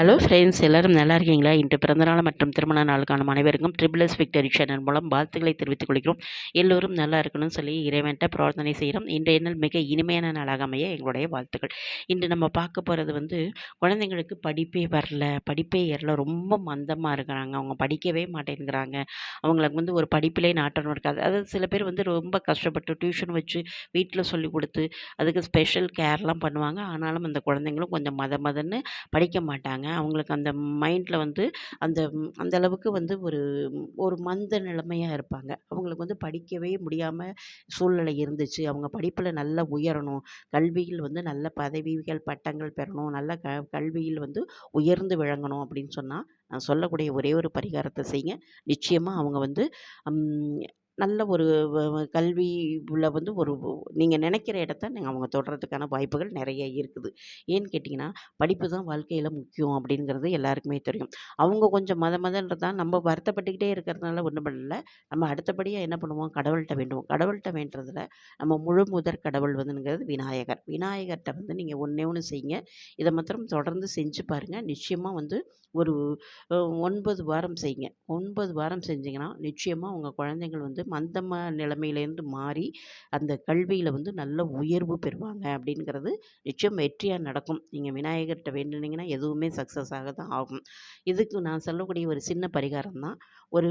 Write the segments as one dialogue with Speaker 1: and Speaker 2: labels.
Speaker 1: Hello friends, எல்லாரும் நல்லா இருக்கீங்களா? இன்று பிறந்தநாள் மற்றும் திருமண நாள் காணும் அனைவருக்கும் ட்ரிபிள்எஸ் விக்டரி சேனல் மூலம் வாழ்த்துக்களை தெரிவித்துக் கொள்கிறோம். எல்லோரும் நல்லா இருக்கணும்னு சொல்லி இறைவன்ட்ட பிரார்த்தனை செய்கிறோம். இன்றைய நாள் மிக இனிமையான நாளாக அமைய எங்களுடைய வாழ்த்துக்கள். இன்று நம்ம பார்க்க போகிறது குழந்தைங்களுக்கு படிப்பே வரல, படிப்பே ஏறல, ரொம்ப மந்தமாக இருக்கிறாங்க, அவங்க படிக்கவே மாட்டேங்கிறாங்க, அவங்களுக்கு ஒரு படிப்பிலே நாட்டம் இருக்காது. அதாவது சில பேர் ரொம்ப கஷ்டப்பட்டு டியூஷன் வச்சு வீட்டில் சொல்லி கொடுத்து அதுக்கு ஸ்பெஷல் கேர்லாம் பண்ணுவாங்க. ஆனாலும் அந்த குழந்தைங்களும் கொஞ்சம் மதன்னு படிக்க மாட்டாங்க. அவங்களுக்கு அந்த மைண்டில் அந்த அந்த அளவுக்கு ஒரு ஒரு மந்த நிலைமையாக இருப்பாங்க. அவங்களுக்கு படிக்கவே முடியாமல் சூழ்நிலை இருந்துச்சு. அவங்க படிப்பில் நல்லா உயரணும், கல்வியில் நல்ல பதவிகள் பட்டங்கள் பெறணும், நல்ல கல்வியில் உயர்ந்து விளங்கணும் அப்படின்னு சொன்னால் நான் சொல்லக்கூடிய ஒரே ஒரு பரிகாரத்தை செய்யுங்க. நிச்சயமாக அவங்க நல்ல ஒரு கல்வியில் ஒரு நீங்கள் நினைக்கிற இடத்த அவங்க தொடுறதுக்கான வாய்ப்புகள் நிறைய இருக்குது. ஏன்னு கேட்டிங்கன்னா, படிப்பு தான் வாழ்க்கையில் முக்கியம் அப்படிங்கிறது எல்லாருக்குமே தெரியும். அவங்க கொஞ்சம் மதன்றதான் நம்ம வருத்தப்பட்டுக்கிட்டே இருக்கிறதுனால ஒன்றும் பண்ணல. நம்ம அடுத்தபடியாக என்ன பண்ணுவோம், கடவுள்கிட்ட வேண்டுவோம். கடவுள்கிட்ட வேண்டுறதுல நம்ம முழு முதற் கடவுள் விநாயகர். விநாயகர்கிட்ட நீங்கள் ஒன்றே ஒன்று செய்யுங்க. இதை மாத்திரம் தொடர்ந்து செஞ்சு பாருங்கள். நிச்சயமாக ஒரு 9 வாரம் செய்யுங்க. 9 வாரம் செஞ்சிங்கன்னா நிச்சயமாக உங்கள் குழந்தைங்கள் மந்தமான நிலைமையிலேருந்து மாறி அந்த கல்வியில் நல்ல உயர்வு பெறுவாங்க அப்படிங்கிறது நிச்சயம் வெற்றியாக நடக்கும். நீங்கள் விநாயகர்கிட்ட வேண்டுனீங்கன்னா எதுவுமே சக்ஸஸ் ஆக தான் ஆகும். இதுக்கு நான் சொல்லக்கூடிய ஒரு சின்ன பரிகாரம் தான். ஒரு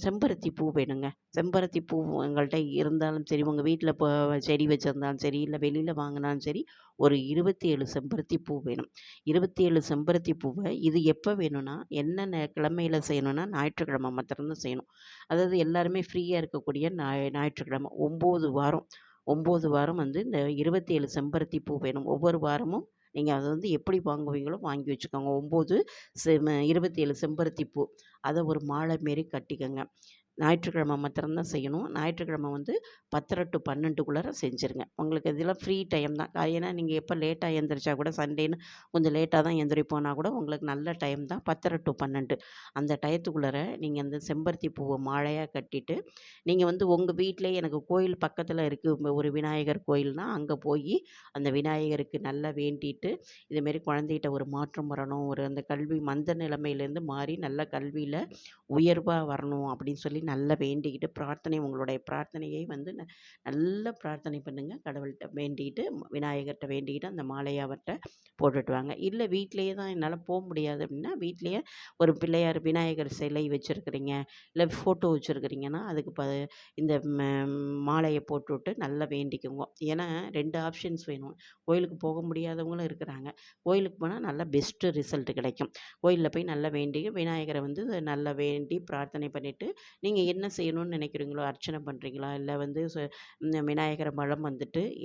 Speaker 1: செம்பருத்தி பூ வேணுங்க. செம்பருத்தி பூ உங்கள்கிட்ட இருந்தாலும் சரி, உங்கள் வீட்டில் இப்போ செடி வச்சுருந்தாலும் சரி, இல்லை வெளியில் வாங்கினாலும் சரி, ஒரு 27 செம்பருத்தி பூ வேணும். 27 செம்பருத்தி பூவை இது எப்போ வேணும்னா, என்னென்ன கிழமையில் செய்யணும்னா, ஞாயிற்றுக்கிழமை மாத்திரம்தான் செய்யணும். அதாவது எல்லாருமே ஃப்ரீயாக இருக்கக்கூடிய ஞாயிற்றுக்கிழமை 9 வாரம் 9 வாரம் இந்த 27 செம்பருத்தி பூ வேணும். ஒவ்வொரு வாரமும் நீங்கள் அதை எப்படி வாங்குவீங்களோ வாங்கி வச்சுக்கோங்க. 27 செம்பருத்தி பூ அதை ஒரு மாலை மாரி கட்டிக்கங்க. ஞாயிற்றுக்கிழமை மாத்திரம்தான் செய்யணும். ஞாயிற்றுக்கிழமை 10:30 to 12க்குள்ளார செஞ்சுருங்க. உங்களுக்கு இதெல்லாம் ஃப்ரீ டைம் தான். ஏன்னா நீங்கள் எப்போ லேட்டாக எழுந்திரிச்சா கூட, சண்டேன்னு கொஞ்சம் லேட்டாக தான் எந்திரிப்போனா கூட உங்களுக்கு நல்ல டைம் தான் 10:30 to 12. அந்த டயத்துக்குள்ளார நீங்கள் அந்த செம்பருத்தி பூவை மாலையாக கட்டிட்டு, நீங்கள் உங்கள் வீட்டிலே எனக்கு கோயில் பக்கத்தில் இருக்குது ஒரு விநாயகர் கோயில்னால் அங்கே போய் அந்த விநாயகருக்கு நல்லா வேண்டிட்டு, இதுமாரி குழந்தைகிட்ட ஒரு மாற்றம் வரணும், அந்த கல்வி மந்த நிலைமையிலேருந்து மாறி நல்ல கல்வியில் உயர்வாக வரணும் அப்படின்னு சொல்லி நல்லா வேண்டிக்கிட்டு உங்களுடைய பிரார்த்தனையை நல்லா பிரார்த்தனை பண்ணுங்கள். கடவுள்கிட்ட வேண்டிக்கிட்டு, விநாயகர்கிட்ட வேண்டிக்கிட்டு அந்த மாலையை அவர்கிட்ட போட்டுட்டு வாங்க. இல்லை வீட்டிலேயே தான் என்னால் போக முடியாது அப்படின்னா, வீட்டிலேயே ஒரு பிள்ளையார் விநாயகர் சிலை வச்சுருக்கிறீங்க, இல்லை ஃபோட்டோ வச்சுருக்கிறீங்கன்னா அதுக்கு இந்த மாலையை போட்டுவிட்டு நல்லா வேண்டிக்குங்க. ஏன்னா 2 ஆப்ஷன்ஸ் வேணும். கோயிலுக்கு போக முடியாதவங்களும் இருக்கிறாங்க. கோயிலுக்கு போனால் நல்லா பெஸ்ட்டு ரிசல்ட் கிடைக்கும். கோயிலில் போய் நல்லா வேண்டி விநாயகரை நல்லா வேண்டி பிரார்த்தனை பண்ணிவிட்டு, நீங்கள் என்ன செய்யணும்னு நினைக்கிறீங்களோ, அர்ச்சனை பண்ணுறீங்களா, இல்லை விநாயகரை வலம்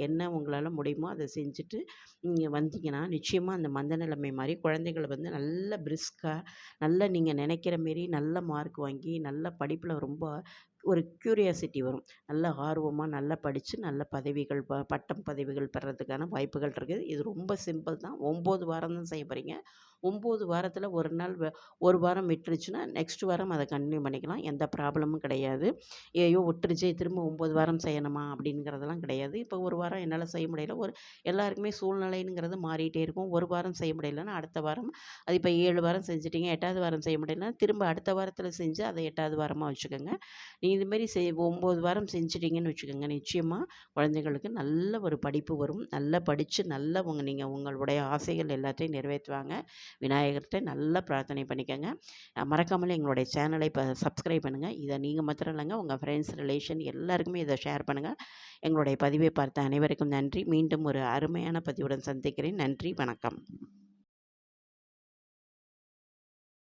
Speaker 1: என்ன உங்களால் முடியுமோ அதை செஞ்சுட்டு நீங்கள் வந்தீங்கன்னா நிச்சயமாக அந்த மந்த நிலைமை மாதிரி குழந்தைகள் நல்ல பிரிஸ்காக, நல்லா நீங்கள் நினைக்கிற மாரி நல்ல மார்க் வாங்கி நல்ல படிப்பில் ரொம்ப ஒரு க்யூரியாசிட்டி வரும். நல்ல ஆர்வமாக நல்லா படித்து நல்ல பதவிகள் பட்டம் பதவிகள் பெறதுக்கான வாய்ப்புகள் இருக்குது. இது ரொம்ப சிம்பிள் தான். 9 வாரம் தான் செய்ய போகிறீங்க. 9 வாரத்தில் ஒரு நாள் ஒரு வாரம் விட்டுருச்சுன்னா நெக்ஸ்ட் வாரம் அதை கண்டினியூ பண்ணிக்கலாம். எந்த ப்ராப்ளமும் கிடையாது. ஐயோ விட்டுருச்சே திரும்ப 9 வாரம் செய்யணுமா அப்படிங்கிறதெல்லாம் கிடையாது. இப்போ ஒரு வாரம் என்னால் செய்ய முடியல, எல்லாருக்குமே சூழ்நிலைங்கிறது மாறிட்டே இருக்கும். ஒரு வாரம் செய்ய முடியலன்னா அடுத்த வாரம், அது இப்போ 7 வாரம் செஞ்சுட்டீங்க, 8வது வாரம் செய்ய முடியலன்னா திரும்ப அடுத்த வாரத்தில் செஞ்சு அதை 8வது வாரமாக வச்சுக்கோங்க. இதுமாரி 9 வாரம் செஞ்சிட்டிங்கன்னு வச்சுக்கோங்க, நிச்சயமாக குழந்தைங்களுக்கு நல்ல ஒரு படிப்பு வரும். நல்லா படித்து நல்லா நீங்கள் உங்களுடைய ஆசைகள் எல்லாத்தையும் நிறைவேற்றுவாங்க. விநாயகர்கிட்ட நல்லா பிரார்த்தனை பண்ணிக்கோங்க. மறக்காமல் எங்களுடைய சேனலை இப்போ சப்ஸ்கிரைப் பண்ணுங்கள். இதை நீங்கள் மாத்திரம் இல்லைங்க, உங்கள் ஃப்ரெண்ட்ஸ் ரிலேஷன் எல்லாருக்குமே இதை ஷேர் பண்ணுங்கள். எங்களுடைய பதிவை பார்த்த அனைவருக்கும் நன்றி. மீண்டும் ஒரு அருமையான பதிவுடன் சந்திக்கிறேன். நன்றி, வணக்கம்.